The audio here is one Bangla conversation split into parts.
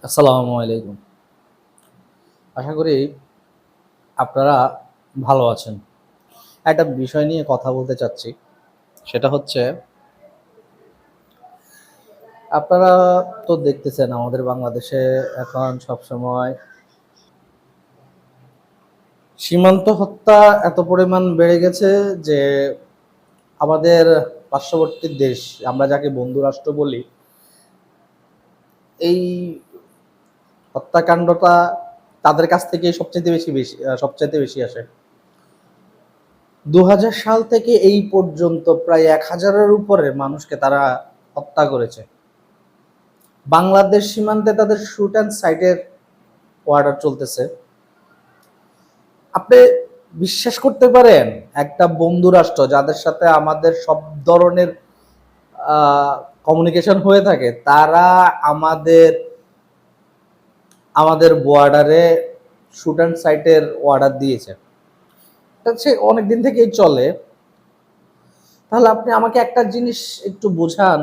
আসসালামু আলাইকুম। আশা করি আপনারা ভালো আছেন। একটা বিষয় নিয়ে কথা বলতে চাচ্ছি। সেটা হচ্ছে আপনারা তো দেখতেছেন আমাদের বাংলাদেশে এখন সবসময় সীমান্ত হত্যা এত পরিমাণ বেড়ে গেছে যে আমাদের পার্শ্ববর্তী দেশ, আমরা যাকে বন্ধু রাষ্ট্র বলি, এই হত্যাকাণ্ডটা তাদের কাছ থেকেই সবচাইতে বেশি আসে। ২০০০ সাল থেকে এই পর্যন্ত প্রায় ১,০০০-এর উপরে মানুষকে তারা হত্যা করেছে। বাংলাদেশ সীমান্তে তাদের শুট অ্যান্ড সাইটের অর্ডার চলতেছে। আপনি বিশ্বাস করতে পারেন, একটা বন্ধু রাষ্ট্র যাদের সাথে আমাদের সব ধরনের কমিউনিকেশন হয়ে থাকে, তারা আমাদের আমাদের বর্ডারে শুট অ্যান্ড সাইটের অর্ডার দিয়েছে। এটা সে অনেকদিন থেকেই চলে। তাহলে আপনি আমাকে একটা জিনিস একটু বোঝান,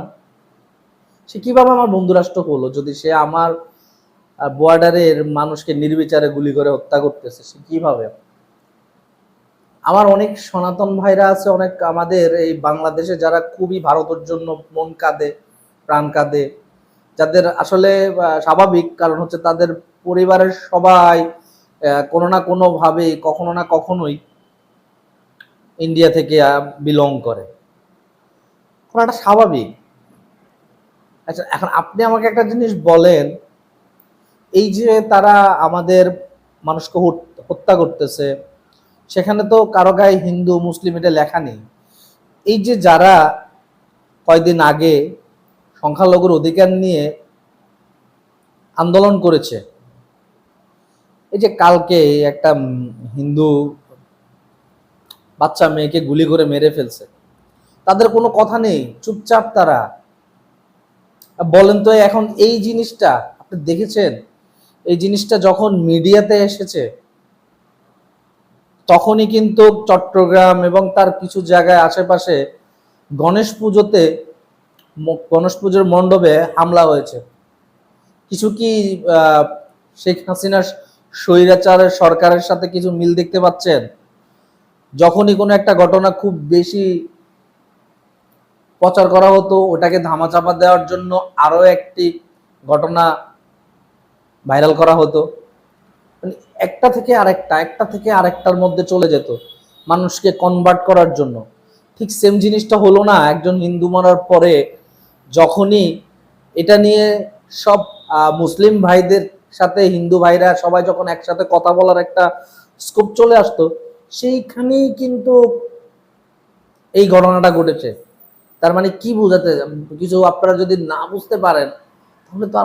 সে কিভাবে আমার বন্ধু রাষ্ট্র হলো যদি সে আমার বর্ডারের মানুষকে নির্বিচারে গুলি করে হত্যা করতেছে? সে কিভাবে? আমার অনেক সনাতন ভাইরা আছে, অনেক আমাদের এই বাংলাদেশে যারা খুবই ভারতের জন্য মন কাঁদে, প্রাণ কাঁদে, যাদের আসলে স্বাভাবিক, কারণ হচ্ছে তাদের পরিবারের সবাই কোনো না কোনো ভাবে কখনো না কখনোই ইন্ডিয়া থেকে বিলং করে। এটা স্বাভাবিক। আচ্ছা, এখন আপনি আমাকে একটা জিনিস বলেন, এই যে তারা আমাদের মানুষকে হত্যা করতেছে, সেখানে তো কারো গায়ে হিন্দু মুসলিম এটা লেখা নেই। এই যে যারা কয়দিন আগে সংখ্যালঘুর অধিকার নিয়ে আন্দোলন করেছে, এই যে কালকে একটা হিন্দু বাচ্চা মেয়েকে গুলি করে মেরে ফেলছে, তাদের কোনো কথা নেই, চুপচাপ তারা। বলেন তো, এখন এই জিনিসটা আপনি দেখেছেন? এই জিনিসটা যখন মিডিয়াতে এসেছে, তখনই কিন্তু চট্টগ্রাম এবং তার কিছু জায়গায় আশেপাশে গণেশ পুজোতে গণেশ পুজোর মণ্ডপে হামলা হয়েছে। কিছু কি শেখ হাসিনার স্বৈরাচারের সরকারের সাথে কিছু মিল দেখতে পাচ্ছেন? যখনই কোনো একটা ঘটনা খুব বেশি প্রচার করা হতো, ওটাকে ধামাচাপা দেওয়ার জন্য আরো একটি ঘটনা ভাইরাল করা হতো। মানে একটা থেকে আরেকটার মধ্যে চলে যেত মানুষকে কনভার্ট করার জন্য। ঠিক সেম জিনিসটা হলো না একজন হিন্দু মারার পরে? যখনই এটা নিয়ে সব মুসলিম ভাইদের সাথে হিন্দু ভাইরা সবাই যখন একসাথে কথা বলার একটা স্কোপ চলে আসতো, সেইখানেই কিন্তু এই ঘটনাটা ঘটেছে। তার মানে কি বোঝাতে, কিছু আপনারা যদি না বুঝতে পারেন, তাহলে তো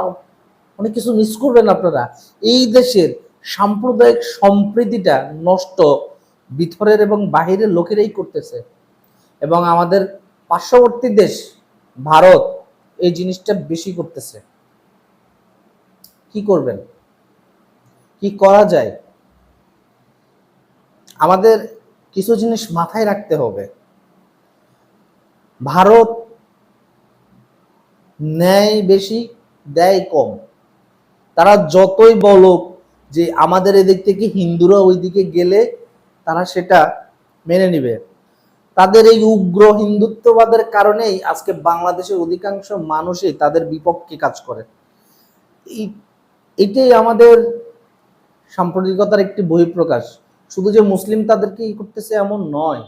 অনেক কিছু মিস করবেন আপনারা। এই দেশের সাম্প্রদায়িক সম্প্রীতিটা নষ্ট ভিতরের এবং বাহিরের লোকেরাই করতেছে, এবং আমাদের পার্শ্ববর্তী দেশ ভারত এই জিনিসটা বেশি করতেছে। কি করবেন? কি করা যায়? আমাদের কিছু জিনিস মাথায় রাখতে হবে। ভারত ন্যায় বেশি, দেয় কম। তারা যতই বলুক যে আমাদের এদিক থেকে হিন্দুরা ওইদিকে গেলে তারা সেটা মেনে নিবে, তাদের এই উগ্র হিন্দুত্ববাদের কারণেই আজকে বাংলাদেশের অধিকাংশ মানুষই তাদের বিপক্ষে কাজ করে। এটাই আমাদের সাম্প্রদায়িকতার একটি বহিঃপ্রকাশ। শুধু যে মুসলিম তাদেরকে করতেছে এমন নয়।